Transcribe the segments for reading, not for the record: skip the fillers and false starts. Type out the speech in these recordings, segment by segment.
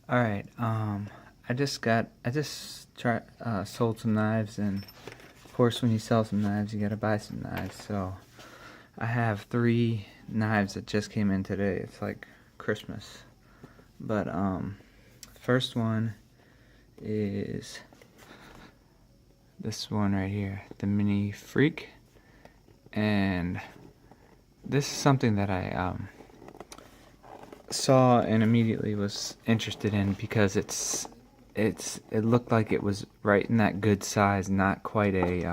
Alright, I just sold some knives, and of course when you sell some knives you gotta buy some knives. So I have 3 knives that just came in today. It's like Christmas. But first one is this one right here, the mini Freek. And this is something that I saw and immediately was interested in because it looked like it was right in that good size, not quite as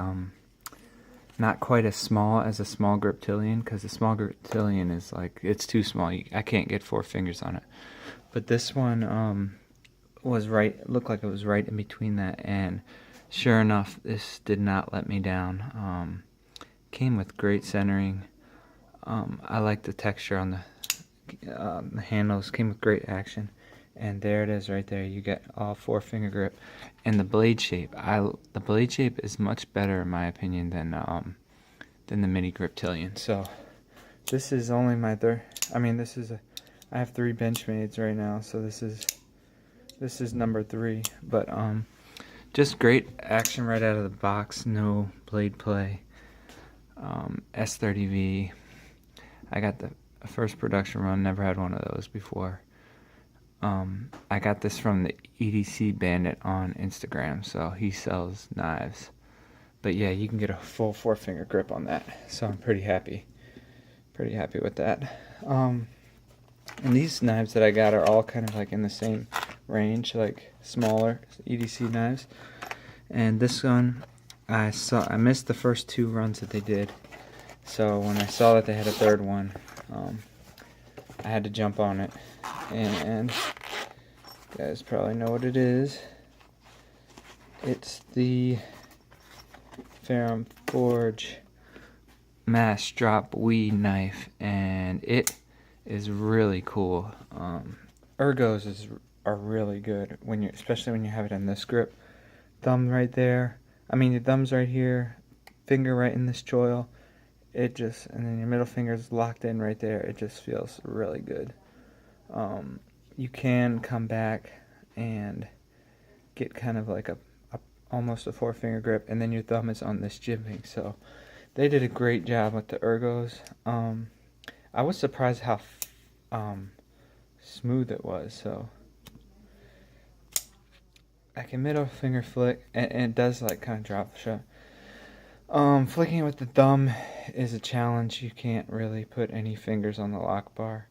small as a small griptilian, because the small griptilian is like, it's too small. I can't get 4 fingers on it. But this one was right, looked like it was right in between that, and sure enough, this did not let me down. Came with great centering. I like the texture on the handles. Came with great action, and there it is right there. You get all 4 finger grip, and the blade shape. The blade shape is much better in my opinion than the mini griptilian. So this is only my third. I mean, I have 3 Benchmades right now, so this is number 3. But just great action right out of the box. No blade play. S30V. I got the first production run. Never had one of those before. I got this from the EDC Bandit on Instagram, so he sells knives. But yeah, you can get a full 4 finger grip on that, so I'm pretty happy with that. And these knives that I got are all kind of like in the same range, like smaller EDC knives. And this one, I missed the first 2 runs that they did, so when I saw that they had a 3rd one, I had to jump on it. And you guys probably know what it is. It's the Ferrum Forge Massdrop knife, and it is really cool. Ergos are really good especially when you have it in this grip. Thumb right there. I mean, your thumb's right here, finger right in this choil. And then your middle finger is locked in right there. It just feels really good. You can come back and get kind of like almost a 4 finger grip, and then your thumb is on this jimping. So they did a great job with the ergos. I was surprised how smooth it was. So I can middle finger flick, and it does like kind of drop shut. Flicking with the thumb is a challenge. You can't really put any fingers on the lock bar,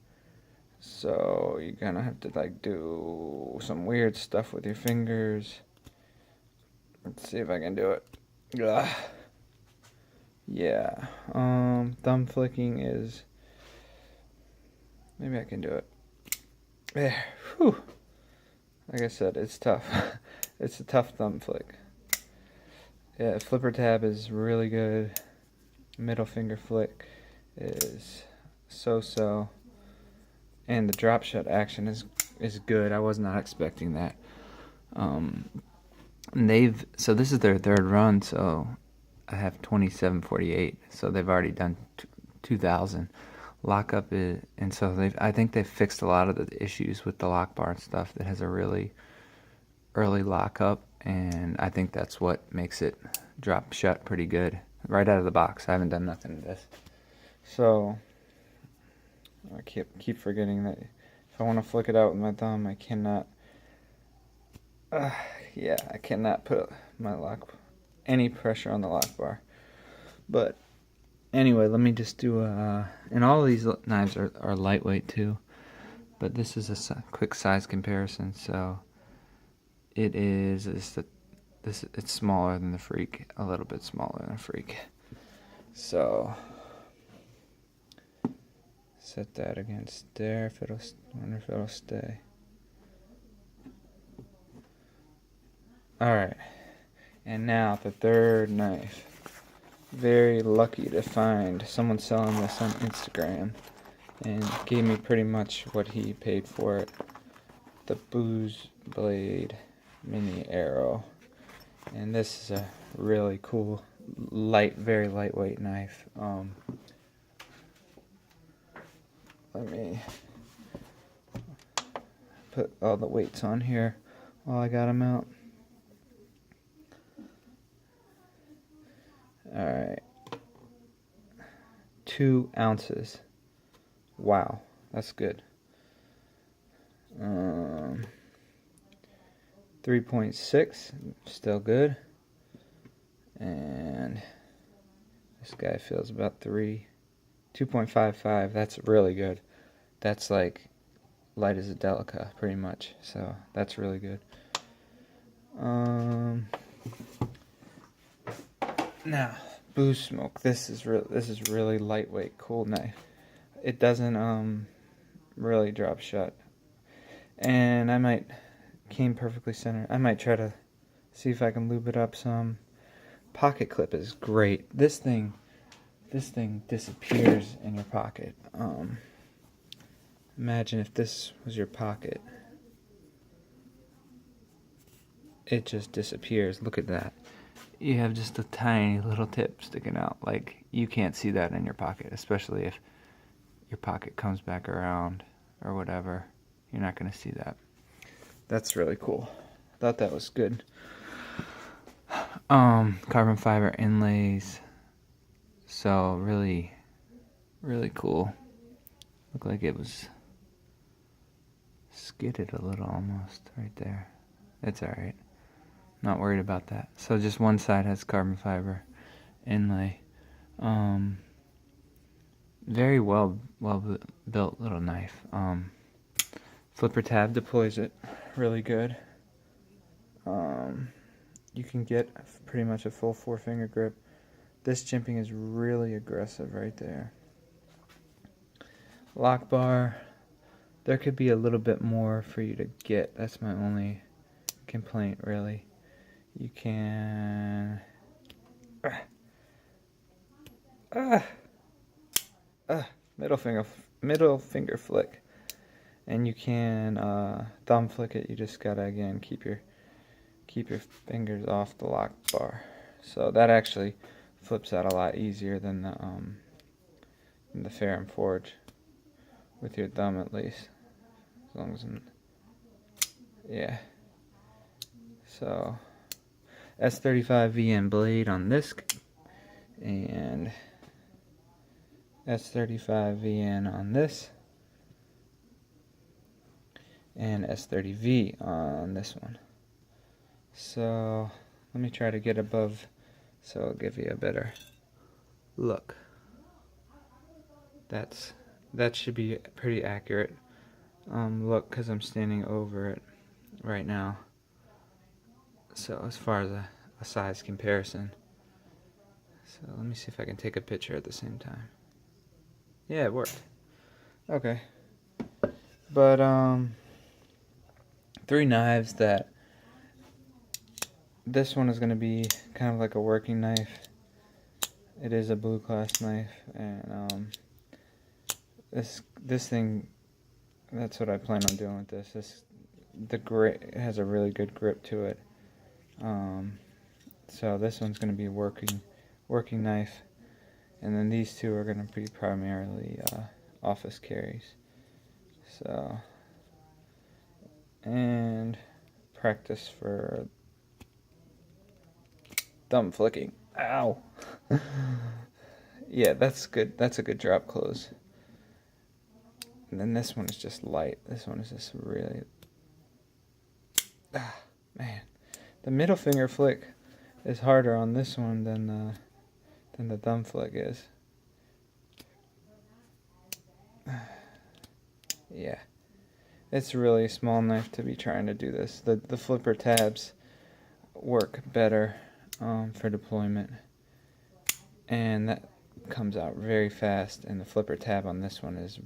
so you're gonna have to like do some weird stuff with your fingers. Let's see if I can do it. Ugh. Yeah. Thumb flicking is, maybe I can do it. There. Whew. Like I said, it's tough. It's a tough thumb flick. Yeah, flipper tab is really good. Middle finger flick is so-so. And the drop shut action is good. I was not expecting that. So this is their 3rd run, so I have 2748. So they've already done 2000. Lockup and so I think they've fixed a lot of the issues with the lock bar and stuff that has a really early lockup, and I think that's what makes it drop shut pretty good right out of the box. I haven't done nothing to this, so I keep forgetting that if I want to flick it out with my thumb, I cannot. I cannot put any pressure on the lock bar. But anyway, let me just do and all of these knives are lightweight too, but this is a quick size comparison. So it's smaller than the Freek, a little bit smaller than the Freek. So set that against there. Wonder if it'll stay. Alright, and now the 3rd knife. Very lucky to find someone selling this on Instagram, and gave me pretty much what he paid for it. The Booze Blade Mini Aero. And this is a really cool, very lightweight knife. Let me put all the weights on here while I got them out. Alright. 2 ounces. Wow, that's good. 3.6, still good. And this guy feels about 2.55, that's really good. That's like light as a Delica, pretty much. So that's really good. Now, boost smoke. This is really lightweight, cool knife. It doesn't really drop shut. And I might came perfectly centered. I might try to see if I can lube it up some. Pocket clip is great. This thing disappears in your pocket. Imagine if this was your pocket. It just disappears. Look at that. You have just a tiny little tip sticking out. Like, you can't see that in your pocket, especially if your pocket comes back around or whatever. You're not going to see that. That's really cool. Thought that was good. Carbon fiber inlays. So really, really cool. Looked like it was skidded a little almost right there. It's alright. Not worried about that. So just one side has carbon fiber inlay. Very well built little knife. Flipper tab deploys it really good. You can get pretty much a full 4-finger grip. This jimping is really aggressive right there. Lock bar, there could be a little bit more for you to get. That's my only complaint, really. You can middle finger flick, and you can thumb flick it. You just gotta again keep your fingers off the lock bar. So that actually flips out a lot easier than the Ferrum Forge, with your thumb at least, as long as yeah. So S35 VN blade on this, and S35 VN on this, and S30V on this one. So let me try to get above, so I'll give you a better look. That should be pretty accurate. Look, because I'm standing over it right now. So as far as a size comparison. So let me see if I can take a picture at the same time. Yeah, it worked. Okay. But 3 knives that this one is going to be kind of like a working knife. It is a blue class knife, and this thing, that's what I plan on doing with this. The grip, it has a really good grip to it. So this one's going to be a working knife, and then these two are going to be primarily office carries. So, and practice for thumb flicking. Ow. Yeah, that's good. That's a good drop close. And then this one is just light. This one is just really, man. The middle finger flick is harder on this one than the thumb flick is. Yeah, it's really a small knife to be trying to do this. The flipper tabs work better for deployment, and that comes out very fast. And the flipper tab on this one is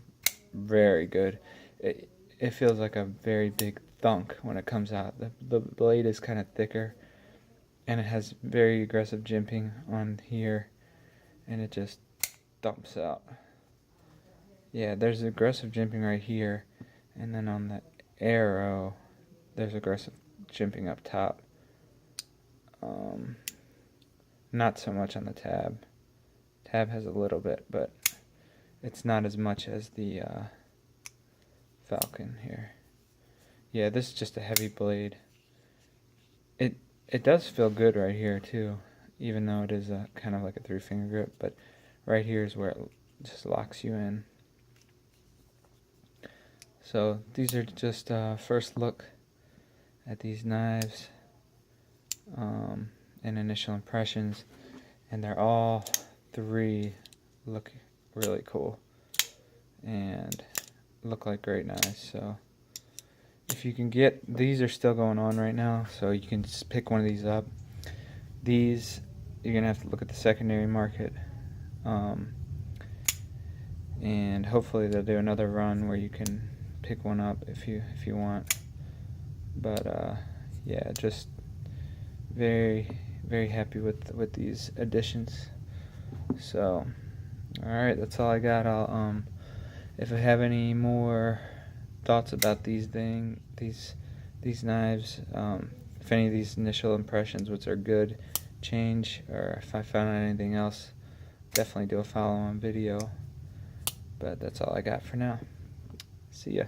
very good. It feels like a very big thunk when it comes out. The blade is kind of thicker, and it has very aggressive jimping on here, and it just thumps out. Yeah, there's aggressive jimping right here, and then on the Aero, there's aggressive jimping up top. Not so much on the tab. Tab has a little bit, but it's not as much as the Falcon here. yeah, this is just a heavy blade. It does feel good right here too, even though it is a kind of like a 3-finger grip, but right here is where it just locks you in. So these are just first look at these knives and initial impressions, and they're all three look really cool and look like great knives. So if you can get, these are still going on right now, so you can just pick one of these up. These, you're gonna have to look at the secondary market, and hopefully they'll do another run where you can pick one up if you want. But yeah, just very happy with these additions. So all right, that's all I got. I'll if I have any more thoughts about these knives, if any of these initial impressions, which are good, change, or if I found anything else, definitely do a follow-on video. But that's all I got for now. See ya.